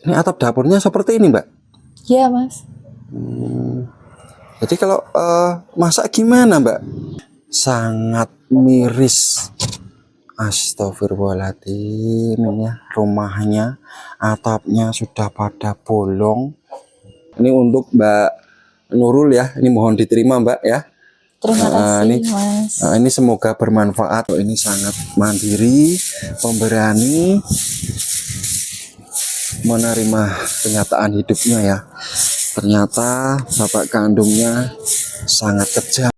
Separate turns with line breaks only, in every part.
Ini atap dapurnya seperti ini, Mbak?
Iya, Mas.
Jadi kalau masak gimana, Mbak? Sangat miris. Astagfirullahaladzim, ini ya rumahnya, atapnya sudah pada bolong. Ini untuk Mbak Nurul ya, ini mohon diterima Mbak ya.
Terima kasih, Mas.
Ini semoga bermanfaat. Ini sangat mandiri, pemberani, menerima kenyataan hidupnya ya. Ternyata bapak kandungnya sangat kejam.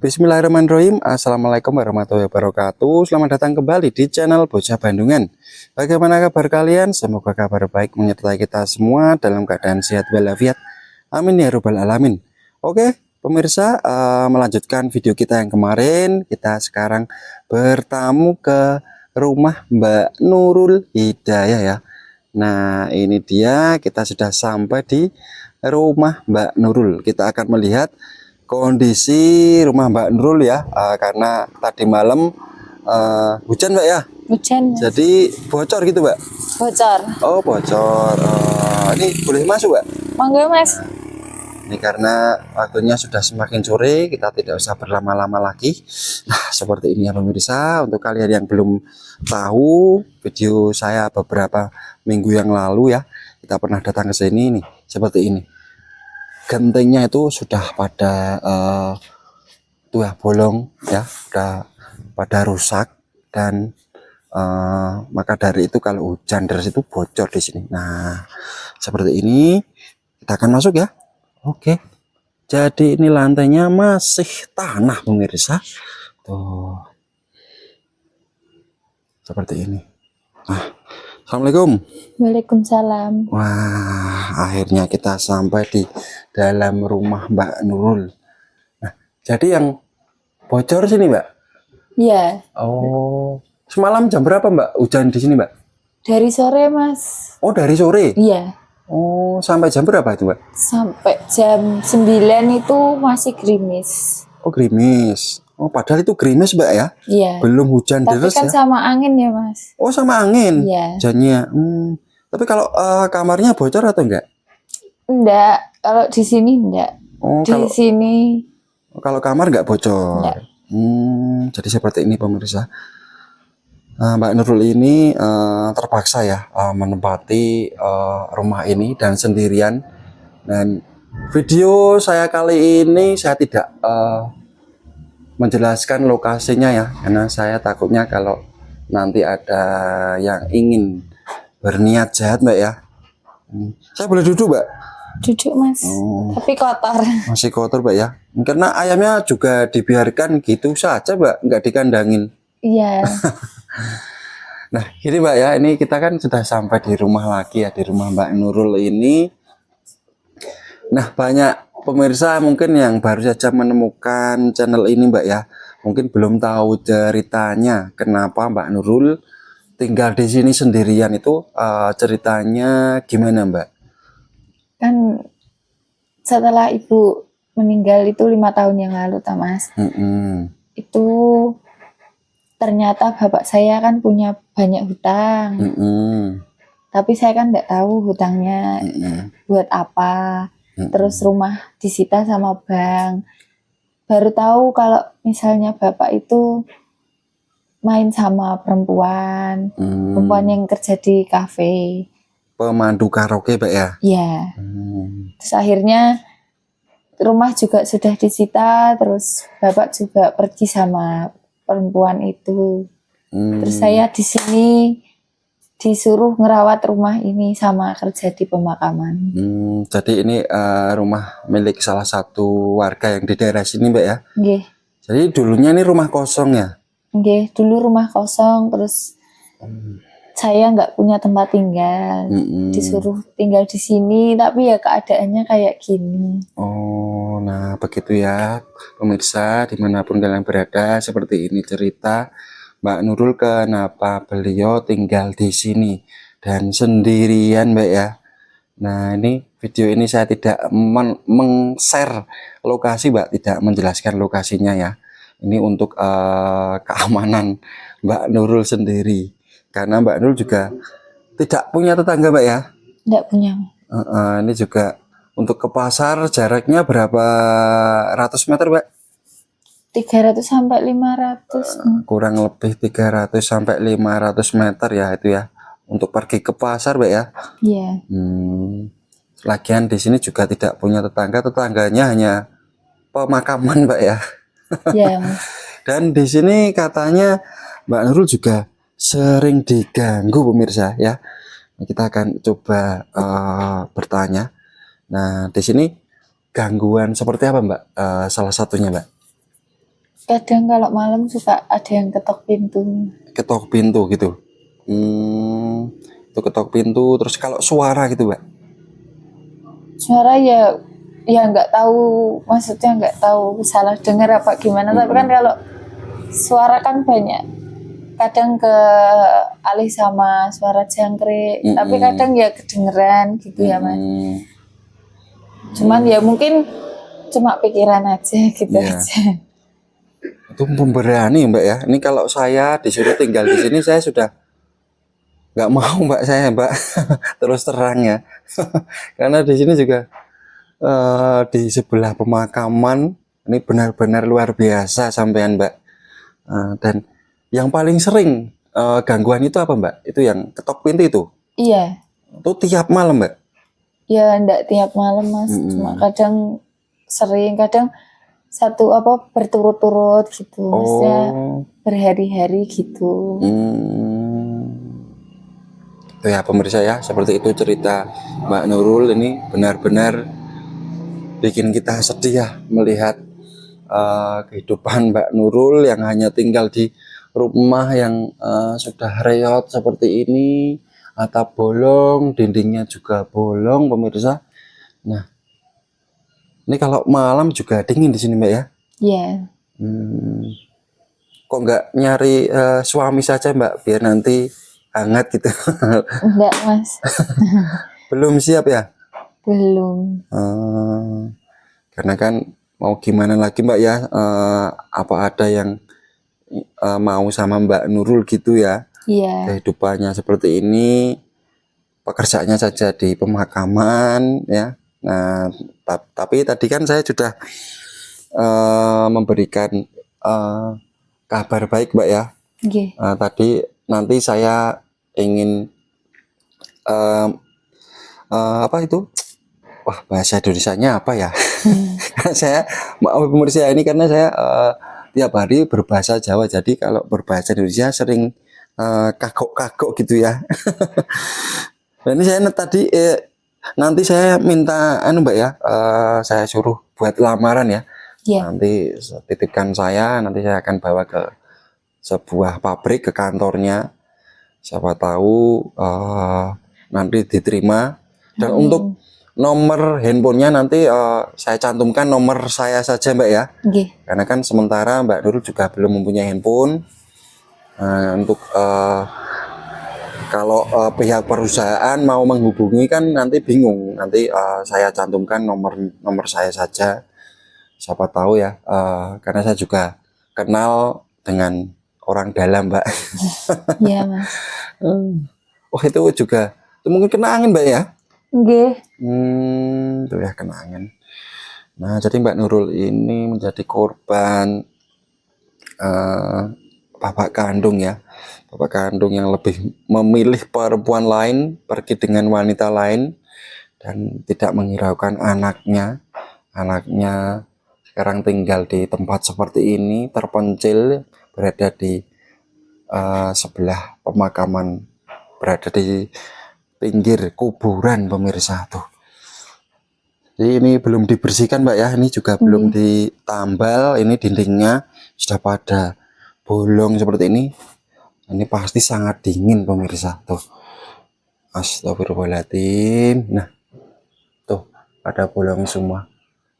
Bismillahirrahmanirrahim. Assalamualaikum warahmatullahi wabarakatuh. Selamat datang kembali di channel Bocah Bandungan. Bagaimana kabar kalian? Semoga kabar baik menyertai kita semua dalam keadaan sehat walafiat. Amin ya rabbal alamin. Oke pemirsa, melanjutkan video kita yang kemarin. Kita sekarang bertamu ke rumah Mbak Nurul Hidayah ya. Nah ini dia, kita sudah sampai di rumah Mbak Nurul. Kita akan melihat kondisi rumah Mbak Nurul ya, karena tadi malam hujan Mbak ya.
Hujan.
Jadi bocor gitu Mbak.
Bocor.
Oh bocor. Ini boleh masuk Mbak?
Monggo Mas.
Ini karena waktunya sudah semakin sore, kita tidak usah berlama-lama lagi. Nah seperti ini ya pemirsa. Untuk kalian yang belum tahu video saya beberapa minggu yang lalu ya, kita pernah datang ke sini nih seperti ini. Gentengnya itu sudah pada tuh ya bolong ya, sudah pada rusak dan maka dari itu kalau hujan deras itu bocor di sini. Nah seperti ini, kita akan masuk ya. Oke, jadi ini lantainya masih tanah pemirsa, tuh seperti ini. Nah, assalamualaikum.
Waalaikumsalam.
Wah, akhirnya kita sampai di dalam rumah Mbak Nurul. Nah, jadi yang bocor sini, Mbak?
Iya.
Oh, semalam jam berapa, Mbak? Hujan di sini, Mbak?
Dari sore, Mas.
Oh, dari sore?
Iya.
Oh, sampai jam berapa itu, Mbak?
Sampai jam 9 itu masih gerimis.
Oh, gerimis. Oh, padahal itu gerimis, Mbak ya?
Iya.
Belum hujan
Tapi
deras
kan
ya?
sama angin ya, Mas.
Oh, sama angin?
Iya.
Hujannya. Tapi kalau kamarnya bocor atau enggak?
Enggak. Kalau di sini enggak.
Oh,
Di sini
kalau kamar nggak bocor.
enggak.
Jadi seperti ini pemirsa. Mbak Nurul ini terpaksa ya menempati rumah ini dan sendirian. Dan video saya kali ini saya tidak menjelaskan lokasinya ya, karena saya takutnya kalau nanti ada yang ingin berniat jahat Mbak ya. Saya boleh duduk Mbak?
Duduk Mas. Tapi kotor.
Masih kotor Mbak ya. Karena ayamnya juga dibiarkan gitu saja Mbak, nggak dikandangin.
Iya.
Nah gini Mbak ya, ini kita kan sudah sampai di rumah lagi ya, di rumah Mbak Nurul ini. Nah banyak pemirsa mungkin yang baru saja menemukan channel ini Mbak ya, mungkin belum tahu ceritanya kenapa Mbak Nurul tinggal di sini sendirian itu, ceritanya gimana Mbak?
Kan setelah ibu meninggal itu 5 tahun yang lalu Mas. Itu ternyata bapak saya kan punya banyak hutang. Tapi saya kan nggak tahu hutangnya buat apa. Terus rumah disita sama bank. Baru tahu kalau misalnya bapak itu main sama perempuan yang kerja di kafe.
Pemandu karaoke Pak ya?
Iya. Terus akhirnya rumah juga sudah disita, terus bapak juga pergi sama perempuan itu. Terus saya di sini disuruh ngerawat rumah ini sama kerja di pemakaman.
Jadi ini rumah milik salah satu warga yang di daerah sini Mbak ya?
Nggih.
Jadi dulunya ini rumah kosong ya?
Nggih, dulu rumah kosong, terus saya nggak punya tempat tinggal, disuruh tinggal di sini, tapi ya keadaannya kayak gini.
Oh, nah begitu ya pemirsa, dimanapun kalian berada, seperti ini cerita Mbak Nurul kenapa beliau tinggal di sini dan sendirian Mbak ya. Nah ini video ini saya tidak meng-share lokasi Mbak, tidak menjelaskan lokasinya ya. Ini untuk keamanan Mbak Nurul sendiri, karena Mbak Nurul juga tidak punya tetangga Mbak ya?
Enggak punya.
Ini juga untuk ke pasar jaraknya berapa ratus meter Mbak?
300 sampai 500.
Kurang lebih 300 sampai 500 meter ya itu ya. Untuk pergi ke pasar Mbak ya?
Iya.
Lagian di sini juga tidak punya tetangga, tetangganya hanya pemakaman Mbak ya.
Iya Mas.
Dan di sini katanya Mbak Nurul juga sering diganggu pemirsa ya. Kita akan coba bertanya. Nah di sini gangguan seperti apa Mbak? Salah satunya Mbak?
Kadang kalau malam suka ada yang ketok pintu.
Ketok pintu gitu. Itu ketok pintu. Terus kalau suara gitu Mbak?
Suara ya nggak tahu, maksudnya nggak tahu salah dengar apa gimana. Tapi kan kalau suara kan banyak. Kadang ke alih sama suara jangkrik, tapi kadang ya kedengeran gitu ya Mas. Cuman ya mungkin cuma pikiran aja gitu aja.
Itu pemberani Mbak ya. Ini kalau saya disuruh tinggal di sini saya sudah nggak mau Mbak saya Mbak. Terus terang ya. Karena di sini juga di sebelah pemakaman ini benar-benar luar biasa sampean Mbak. Dan yang paling sering gangguan itu apa Mbak? Itu yang ketok pintu itu?
Iya.
Itu tiap malam Mbak?
Ya enggak tiap malam Mas. Cuma kadang sering, kadang satu berturut-turut gitu. Maksudnya berhari-hari gitu.
Itu ya pemirsa ya, seperti itu cerita Mbak Nurul. Ini benar-benar bikin kita sedih ya melihat kehidupan Mbak Nurul yang hanya tinggal di rumah yang sudah reot seperti ini, atap bolong, dindingnya juga bolong pemirsa. Nah, ini kalau malam juga dingin di sini Mbak ya?
Iya.
Kok nggak nyari suami saja Mbak biar nanti hangat gitu?
Enggak Mas.
Belum siap ya?
Belum.
Karena kan mau gimana lagi Mbak ya? Apa ada yang mau sama Mbak Nurul gitu ya?
Iya.
Kehidupannya seperti ini, pekerjaannya saja di pemakaman ya. Nah, tapi tadi kan saya sudah memberikan kabar baik Mbak ya.
Okay.
Tadi nanti saya ingin apa itu? Wah, bahasa Indonesianya apa ya? Saya maaf pemirsa ini karena saya tiap hari berbahasa Jawa, jadi kalau berbahasa Indonesia sering kagok-kagok gitu ya. Nah, ini saya tadi nanti saya minta Mbak ya, saya suruh buat lamaran ya. Yeah. Nanti titipkan saya, nanti saya akan bawa ke sebuah pabrik, ke kantornya. Siapa tahu nanti diterima. Dan untuk nomor handphonenya nanti saya cantumkan nomor saya saja Mbak ya. Okay. Karena kan sementara Mbak Nurul juga belum mempunyai handphone. Untuk kalau pihak perusahaan mau menghubungi kan nanti bingung. Nanti saya cantumkan nomor saya saja. Siapa tahu ya, karena saya juga kenal dengan orang dalam Mbak.
Iya Mas.
Oh itu juga, itu mungkin kenangan Mbak ya?
Nggih.
Itu ya kenangan. Nah jadi Mbak Nurul ini menjadi korban bapak kandung ya. Bapak kandung yang lebih memilih perempuan lain, pergi dengan wanita lain, dan tidak menghiraukan anaknya. Anaknya sekarang tinggal di tempat seperti ini, terpencil, berada di sebelah pemakaman, berada di pinggir kuburan pemirsa tuh. Jadi ini belum dibersihkan Mbak ya, ini juga belum ditambal, ini dindingnya sudah pada bolong seperti ini. Ini pasti sangat dingin pemirsa tuh. Astagfirullahaladzim. Nah tuh ada bolong semua.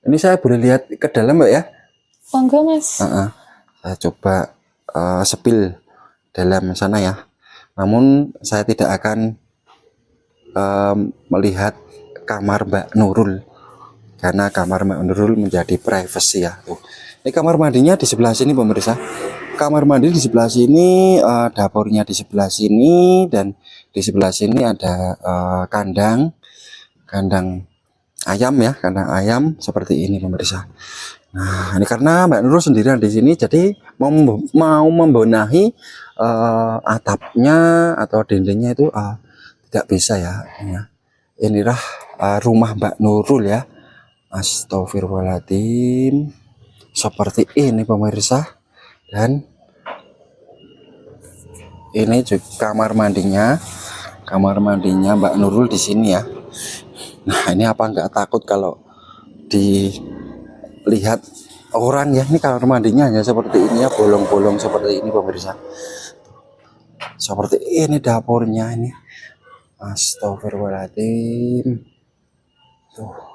Ini saya boleh lihat ke dalam Mbak ya?
Enggak Mas.
Saya coba sepil dalam sana ya. Namun saya tidak akan melihat kamar Mbak Nurul, karena kamar Mbak Nurul menjadi privacy ya. Tuh. Ini kamar mandinya di sebelah sini pemirsa. kamar mandi di sebelah sini, dapurnya di sebelah sini, dan di sebelah sini ada kandang ayam ya, kandang ayam seperti ini pemirsa. Nah, ini karena Mbak Nurul sendirian di sini, jadi mau membenahi atapnya atau dindingnya itu tidak bisa ya. Inilah rumah Mbak Nurul ya. Astagfirullahaladzim. Seperti ini pemirsa. Dan ini juga kamar mandinya Mbak Nurul di sini ya. Nah, ini apa nggak takut kalau dilihat orang ya? Ini kamar mandinya hanya seperti ini ya, bolong-bolong seperti ini pemirsa. Seperti ini dapurnya ini. Astagfirullahaladzim. Tuh.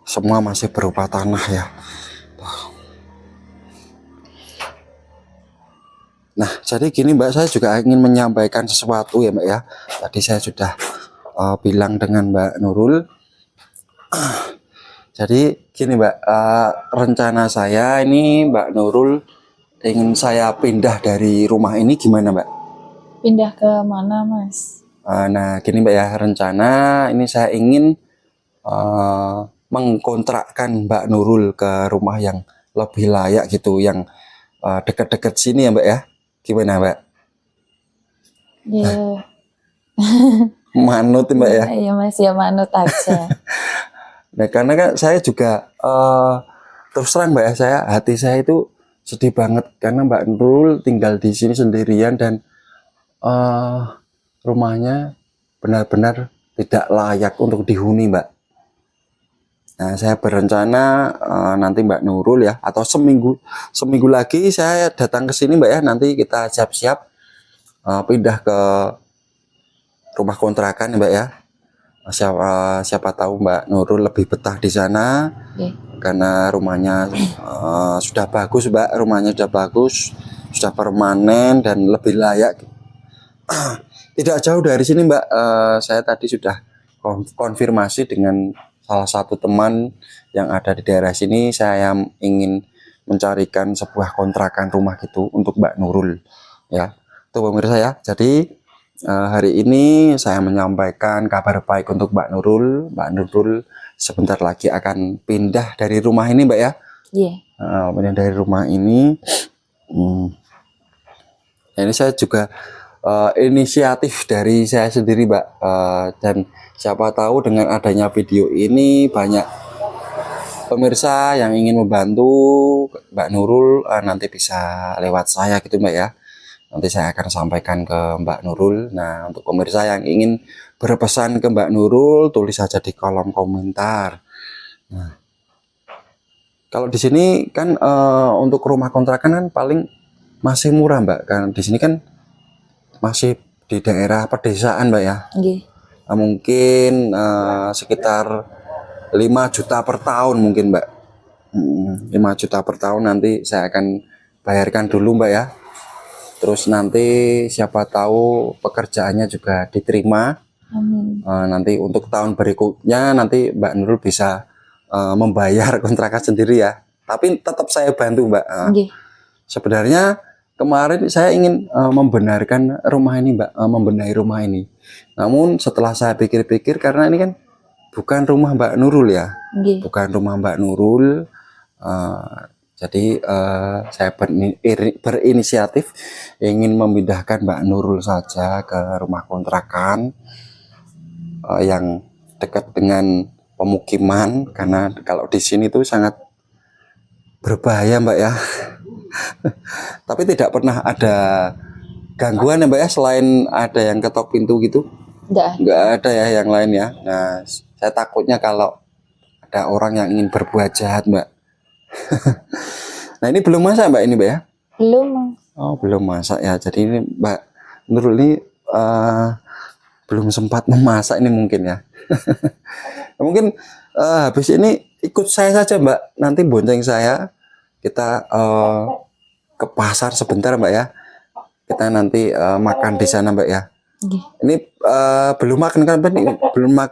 Semua masih berupa tanah ya. Nah, jadi gini Mbak, saya juga ingin menyampaikan sesuatu ya Mbak ya. Tadi saya sudah bilang dengan Mbak Nurul. Jadi gini Mbak, rencana saya ini Mbak Nurul ingin saya pindah dari rumah ini, gimana Mbak?
Pindah ke mana Mas?
Nah gini Mbak ya, rencana ini saya ingin mengkontrakkan Mbak Nurul ke rumah yang lebih layak gitu, yang dekat-dekat sini ya Mbak ya. Gimana Mbak?
Ya.
Manut Mbak ya?
Iya Mas, ya manut aja.
Nah karena kan saya juga terus terang Mbak ya, hati saya itu sedih banget karena Mbak Nurul tinggal di sini sendirian dan rumahnya benar-benar tidak layak untuk dihuni Mbak. Nah saya berencana nanti Mbak Nurul ya, atau seminggu lagi saya datang ke sini Mbak ya, nanti kita siap-siap pindah ke rumah kontrakan ya Mbak ya. Siapa tahu Mbak Nurul lebih betah di sana. Karena rumahnya sudah bagus Mbak, sudah permanen dan lebih layak. Tidak jauh dari sini Mbak, saya tadi sudah konfirmasi dengan salah satu teman yang ada di daerah sini. Saya ingin mencarikan sebuah kontrakan rumah gitu untuk Mbak Nurul ya. Tuh pemirsa ya, jadi hari ini saya menyampaikan kabar baik untuk Mbak Nurul. Mbak Nurul sebentar lagi akan pindah dari rumah ini Mbak ya.
Iya.
Pindah dari rumah ini. Ini saya juga inisiatif dari saya sendiri Mbak, dan siapa tahu dengan adanya video ini banyak pemirsa yang ingin membantu Mbak Nurul, nanti bisa lewat saya gitu Mbak ya. Nanti saya akan sampaikan ke Mbak Nurul. Nah untuk pemirsa yang ingin berpesan ke Mbak Nurul, tulis saja di kolom komentar. Nah, kalau di sini kan untuk rumah kontrakan kan paling masih murah Mbak, kan di sini kan masih di daerah pedesaan Mbak ya. Mungkin sekitar 5 juta per tahun mungkin Mbak. 5 juta per tahun nanti saya akan bayarkan dulu Mbak ya. Terus nanti siapa tahu pekerjaannya juga diterima.
Amin.
Nanti untuk tahun berikutnya nanti Mbak Nurul bisa membayar kontrakan sendiri ya. Tapi tetap saya bantu Mbak. Sebenarnya kemarin saya ingin membenarkan rumah ini Mbak, membenahi rumah ini. Namun setelah saya pikir-pikir, karena ini kan bukan rumah Mbak Nurul ya, bukan rumah Mbak Nurul. Jadi saya berinisiatif ingin memindahkan Mbak Nurul saja ke rumah kontrakan yang dekat dengan pemukiman, karena kalau di sini tuh sangat berbahaya Mbak ya. Tapi tidak pernah ada gangguan ya Mbak ya, selain ada yang ketok pintu gitu? Nggak ada ya yang lain ya. Nah saya takutnya kalau ada orang yang ingin berbuat jahat Mbak. Nah ini belum masak Mbak ini Mbak ya?
Belum Mas.
Oh belum masak ya, jadi ini Mbak Nurul ini belum sempat memasak ini mungkin ya. Mungkin habis ini ikut saya saja Mbak, nanti bonceng saya, kita ke pasar sebentar Mbak ya. Kita nanti makan di sana Mbak ya. Ini belum makan kan Mbak?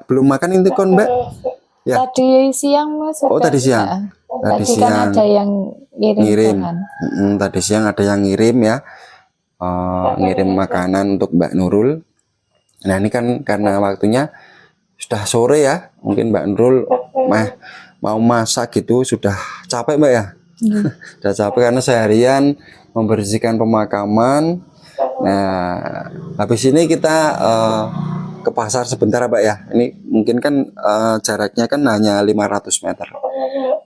Belum makan ini kan Mbak? Ya.
Tadi siang Mas.
Oh, tadi siang.
Nah,
Tadi
tadi kan
siang
ada yang
ngirim.
bahan.
Tadi siang ada yang ngirim ya. Ngirim makanan untuk Mbak Nurul. Nah, ini kan karena waktunya sudah sore ya. Mungkin Mbak Nurul mau masak gitu, sudah capek Mbak ya. Sudah capek karena seharian membersihkan pemakaman. Nah, habis ini kita ke pasar sebentar Mbak ya. Ini mungkin kan jaraknya kan hanya 500 meter.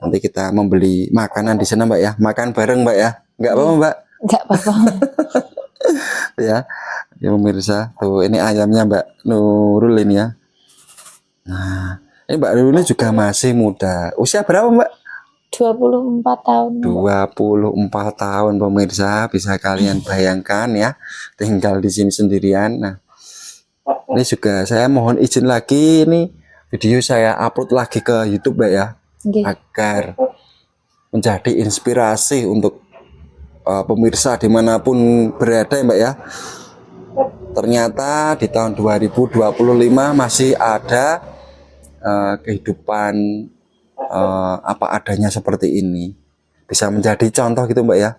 Nanti kita membeli makanan di sana Mbak ya. Makan bareng Mbak ya. Enggak apa-apa Mbak?
Enggak apa-apa.
Ya, ya pemirsa. Tuh, ini ayamnya Mbak Nurul ini ya. Nah, ini Mbak Nurul ini juga masih muda. Usia berapa Mbak?
24 tahun.
24 tahun pemirsa, bisa kalian bayangkan ya, tinggal di sini sendirian. Nah, ini juga saya mohon izin lagi, ini video saya upload lagi ke YouTube Mbak ya, agar menjadi inspirasi untuk pemirsa dimanapun berada ya Mbak ya. Ternyata di tahun 2025 masih ada kehidupan apa adanya seperti ini, bisa menjadi contoh gitu Mbak ya.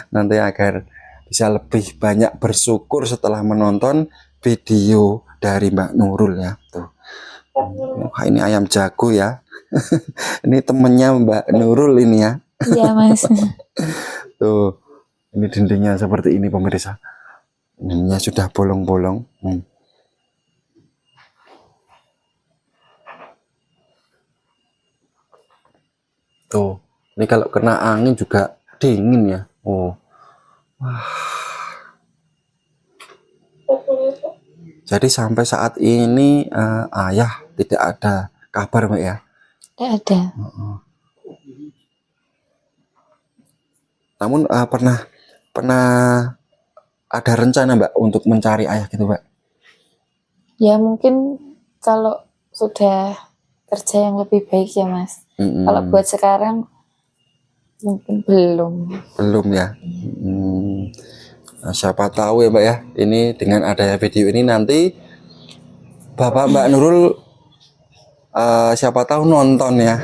Nanti agar bisa lebih banyak bersyukur setelah menonton video dari Mbak Nurul ya. Tuh, ini ayam jago ya. Ini temennya Mbak Nurul ini ya.
Iya Mas.
Tuh, ini dindingnya seperti ini pemirsa. Dindingnya sudah bolong-bolong. Tuh, ini kalau kena angin juga dingin ya. Oh, wah. Jadi sampai saat ini ayah tidak ada kabar Mbak ya?
Tidak ada.
Namun pernah ada rencana Mbak untuk mencari ayah gitu Mbak?
Ya mungkin kalau sudah kerja yang lebih baik ya Mas. Kalau buat sekarang mungkin belum
ya. Nah, siapa tahu ya Mbak ya, ini dengan adanya video ini nanti Bapak Mbak Nurul siapa tahu nonton ya.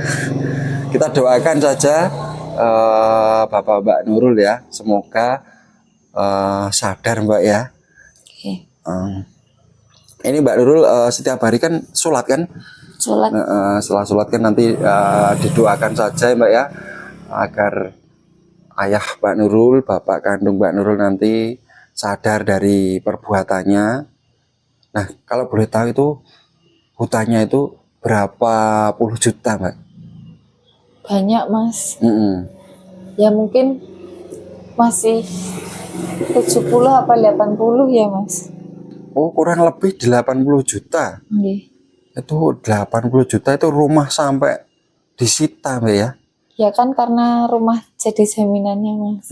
Kita doakan saja Bapak Mbak Nurul ya, semoga sadar Mbak ya. Ini Mbak Nurul setiap hari kan sholat kan?
Sholat.
Setelah sholat kan nanti didoakan saja Mbak ya, agar ayah Mbak Nurul, bapak kandung Mbak Nurul nanti sadar dari perbuatannya. Nah, kalau boleh tahu itu hutangnya itu berapa puluh juta Mbak?
Banyak Mas. Ya mungkin masih 70 apa 80 ya Mas.
Oh, kurang lebih 80 juta. Itu 80 juta itu rumah sampai disita Mbak ya?
Ya kan karena rumah jadi jaminannya Mas.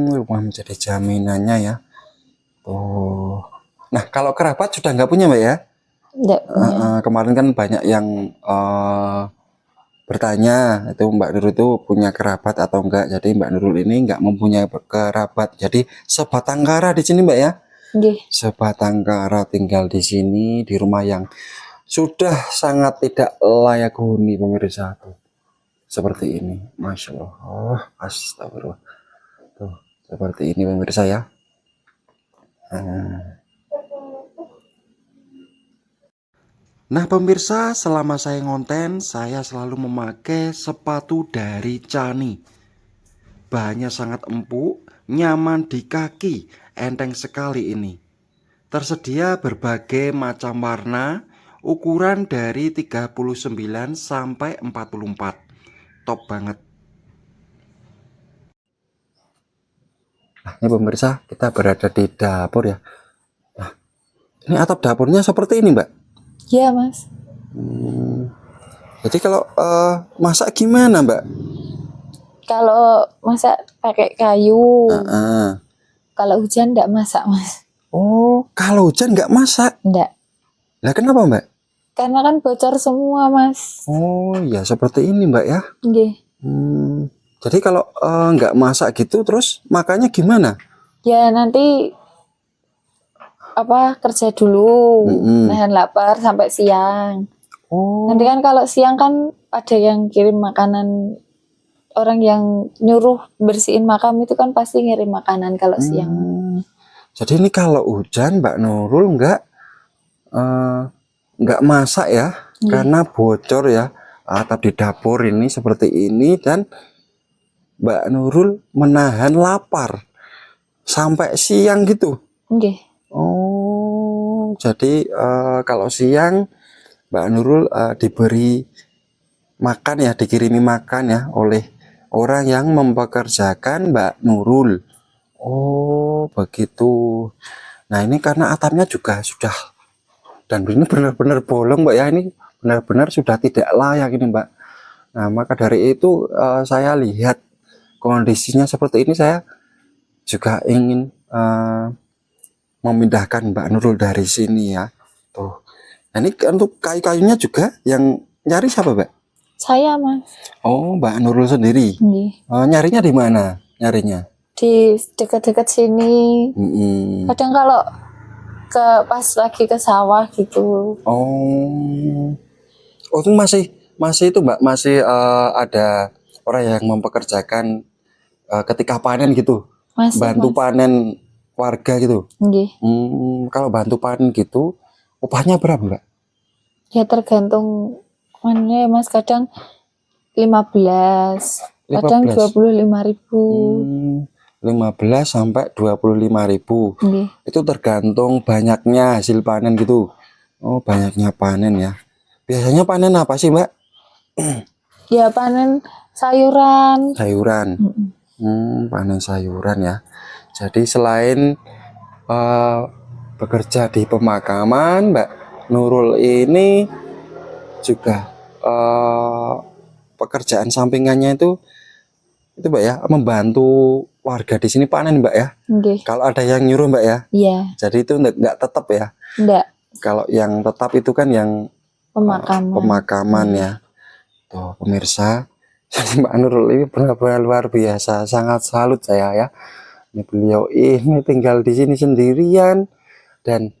Rumah menjadi jaminannya ya. Oh, nah kalau kerabat sudah nggak punya Mbak ya?
Nggak punya.
Kemarin kan banyak yang bertanya itu Mbak Nurul itu punya kerabat atau enggak. Jadi Mbak Nurul ini enggak mempunyai kerabat. Jadi sebatang kara di sini Mbak ya? Sebatang kara tinggal di sini di rumah yang sudah sangat tidak layak huni pemirsa tuh. Seperti ini, Masya Allah, astagfirullah. Tuh, seperti ini pemirsa ya. Nah pemirsa, selama saya ngonten, saya selalu memakai sepatu dari Chani. Bahannya sangat empuk, nyaman di kaki, enteng sekali ini. Tersedia berbagai macam warna, ukuran dari 39 sampai 44. Top banget. Nah ini pemirsa, kita berada di dapur ya. Nah, ini atap dapurnya seperti ini Mbak?
Iya Mas.
Jadi kalau masak gimana Mbak?
Kalau masak pakai kayu. Kalau hujan enggak masak Mas.
Oh, kalau hujan nggak masak?
Enggak.
Lah kenapa Mbak?
Karena kan bocor semua Mas.
Oh ya seperti ini Mbak ya. Jadi kalau nggak masak gitu terus makannya gimana?
Ya nanti kerja dulu, nahan lapar sampai siang.
Oh.
Nanti kan kalau siang kan ada yang kirim makanan, orang yang nyuruh bersihin makam itu kan pasti ngirim makanan kalau siang.
Jadi ini kalau hujan Mbak Nurul nggak masak ya, karena bocor ya atap di dapur ini seperti ini, dan Mbak Nurul menahan lapar sampai siang gitu.
Nggih.
Oh, jadi kalau siang Mbak Nurul diberi makan ya, dikirimi makan ya oleh orang yang mempekerjakan Mbak Nurul. Oh, begitu. Nah, ini karena atapnya juga sudah, dan ini benar-benar bolong Mbak ya, ini benar-benar sudah tidak layak ini Mbak. Nah, maka dari itu saya lihat kondisinya seperti ini, saya juga ingin memindahkan Mbak Nurul dari sini ya. Tuh. Nah, ini untuk kayu-kayunya juga yang nyari siapa Mbak?
Saya Mas.
Oh, Mbak Nurul sendiri. Nyarinya di mana? Nyarinya
di dekat-dekat sini. Kadang kalau pas lagi ke sawah gitu.
Oh, itu masih itu Mbak, masih ada orang yang mempekerjakan ketika panen gitu, bantu panen warga gitu. Kalau bantu panen gitu, upahnya berapa Mbak?
Ya tergantung mana Mas, kadang 15, kadang 25.000.
15 sampai 25.000. Itu tergantung banyaknya hasil panen gitu. Oh, banyaknya panen ya. Biasanya panen apa sih Mbak?
Ya panen sayuran.
Panen sayuran ya. Jadi selain bekerja di pemakaman, Mbak Nurul ini juga pekerjaan sampingannya itu Mbak ya, membantu warga di sini panen Mbak ya. Kalau ada yang nyuruh Mbak ya.
Iya.
Jadi itu enggak tetap ya.
Enggak.
Kalau yang tetap itu kan yang pemakaman ya. Tuh pemirsa, jadi Mbak Nurul ini benar-benar luar biasa, sangat salut saya ya. Ini beliau ini tinggal di sini sendirian dan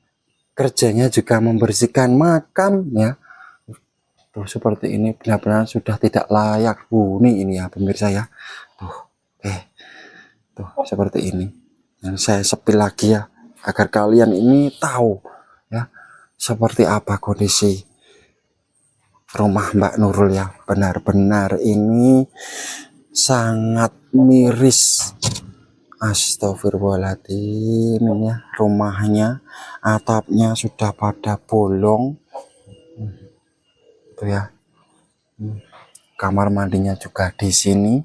kerjanya juga membersihkan makam ya. Tuh seperti ini benar-benar sudah tidak layak huni ini ya pemirsa ya. Tuh seperti ini. Dan saya sepil lagi ya agar kalian ini tahu ya seperti apa kondisi rumah Mbak Nurul ya. Benar-benar ini sangat miris. Astagfirullahaladzim, ini ya rumahnya, atapnya sudah pada bolong. Tuh ya. Kamar mandinya juga di sini.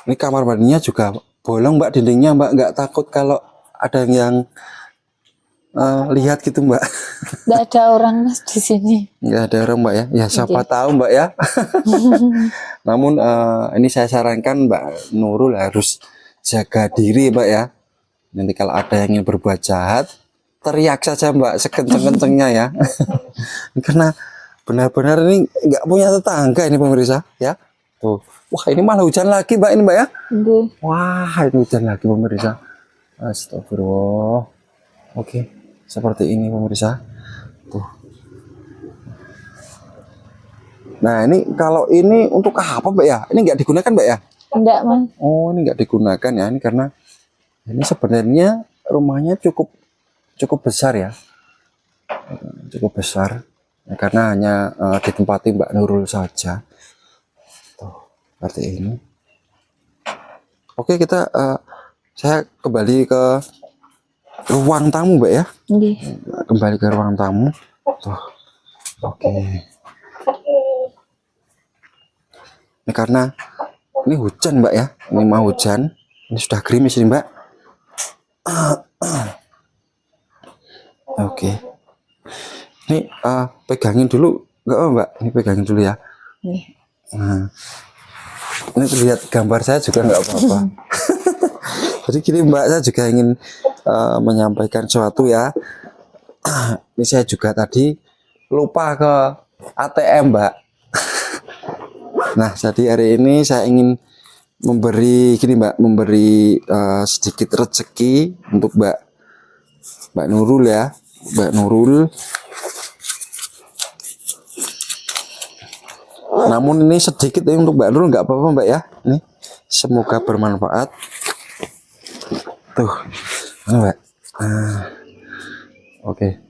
Ini kamar mandinya juga bolong Mbak, dindingnya Mbak. Nggak takut kalau ada yang lihat gitu Mbak?
Nggak ada orang Mas di sini.
Nggak ada orang Mbak ya. Ya siapa tahu Mbak ya. Namun ini saya sarankan Mbak Nurul harus jaga diri Mbak ya. Nanti kalau ada yang ingin berbuat jahat, teriak saja Mbak sekenceng-kencengnya ya. Karena benar-benar ini nggak punya tetangga ini pemirsa ya. Tuh, wah ini malah hujan lagi Mbak ini Mbak ya. Wah ini hujan lagi pemirsa. Astagfirullah. Oke, seperti ini pemirsa. Tuh. Nah ini kalau ini untuk apa Mbak ya? Ini nggak digunakan Mbak ya?
Enggak Mas.
Oh ini nggak digunakan ya, ini karena ini sebenarnya rumahnya cukup besar ya, cukup besar ya, karena hanya ditempati Mbak Nurul saja. Tuh seperti ini. Oke kita saya kembali ke ruang tamu Mbak ya. Kembali ke ruang tamu. Tuh. Oke. Ini karena ini hujan Mbak ya, ini mau hujan, ini sudah gerimis ini Mbak. Oke. Ini pegangin dulu, enggak Mbak? Ini pegangin dulu ya. Nah, ini terlihat gambar saya juga enggak apa-apa. Jadi gini Mbak, saya juga ingin menyampaikan sesuatu ya. Ini saya juga tadi lupa ke ATM Mbak. Nah jadi hari ini saya ingin memberi gini Mbak, memberi sedikit rezeki untuk Mbak Nurul ya. Mbak Nurul. Namun ini sedikit ya untuk Mbak Nurul, nggak apa-apa Mbak ya. Ini semoga bermanfaat. Tuh, Mbak. Oke.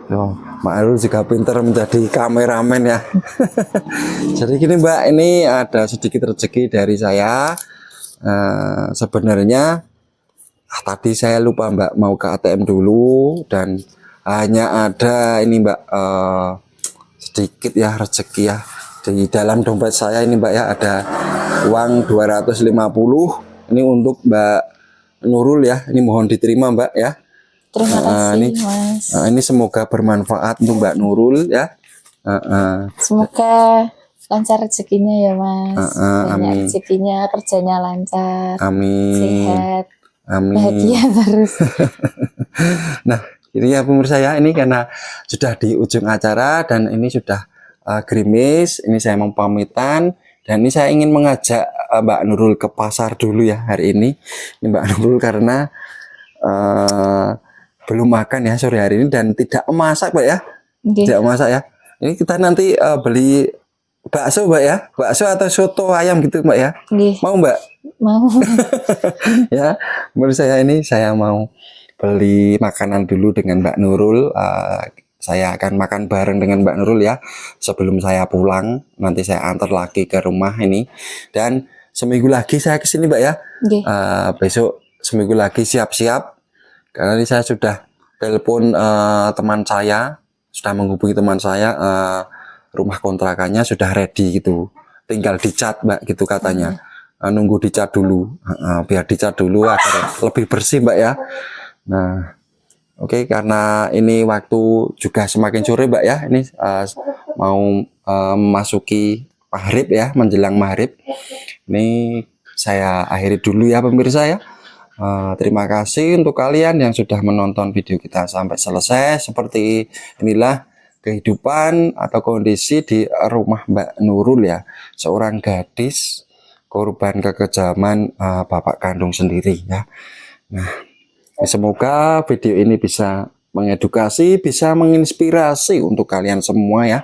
Tuh, Mbak Nurul juga pintar menjadi kameramen ya. Jadi gini Mbak, ini ada sedikit rezeki dari saya. Sebenarnya tadi saya lupa Mbak, mau ke ATM dulu dan hanya ada ini Mbak, sedikit ya rezeki ya. Di dalam dompet saya ini Mbak ya, ada uang 250. Ini untuk Mbak Nurul ya. Ini mohon diterima Mbak ya.
Terima kasih
ini,
Mas.
Ini semoga bermanfaat untuk Mbak Nurul ya.
Semoga lancar rezekinya ya Mas. Banyak
Amin.
rezekinya, kerjanya lancar.
Amin.
Sehat.
Amin.
Bahagia terus.
Nah, ini ya pemirsa ya, ini karena sudah di ujung acara dan ini sudah gerimis, ini saya mau pamitan dan ini saya ingin mengajak Mbak Nurul ke pasar dulu ya hari ini. Ini Mbak Nurul karena belum makan ya sore hari ini dan tidak masak Mbak ya.
Okay.
Tidak masak ya. Ini kita nanti beli bakso Mbak ya, bakso atau soto ayam gitu Mbak ya.
Okay.
Mau Mbak?
Mau.
Ya, menurut saya ini saya mau beli makanan dulu dengan Mbak Nurul. Saya akan makan bareng dengan Mbak Nurul ya. Sebelum saya pulang, nanti saya antar lagi ke rumah ini. Dan seminggu lagi saya kesini Mbak ya.
Okay.
Besok seminggu lagi siap-siap. Karena ini saya sudah telepon teman saya, sudah menghubungi teman saya. Rumah kontrakannya sudah ready gitu, tinggal dicat Mbak gitu katanya. Nunggu dicat dulu, biar dicat dulu agar lebih bersih Mbak ya. Nah, oke, karena ini waktu juga semakin sore Mbak ya, ini mau memasuki maghrib ya, menjelang maghrib. Ini saya akhiri dulu ya pemirsa ya. Terima kasih untuk kalian yang sudah menonton video kita sampai selesai. Seperti inilah kehidupan atau kondisi di rumah Mbak Nurul ya, seorang gadis korban kekejaman bapak kandung sendiri ya. Nah, semoga video ini bisa mengedukasi, bisa menginspirasi untuk kalian semua ya,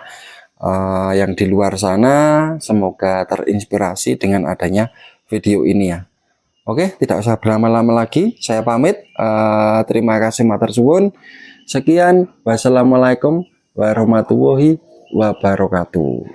yang di luar sana. Semoga terinspirasi dengan adanya video ini ya. Oke, tidak usah berlama-lama lagi, saya pamit. Terima kasih matur suwun. Sekian, wassalamualaikum warahmatullahi wabarakatuh.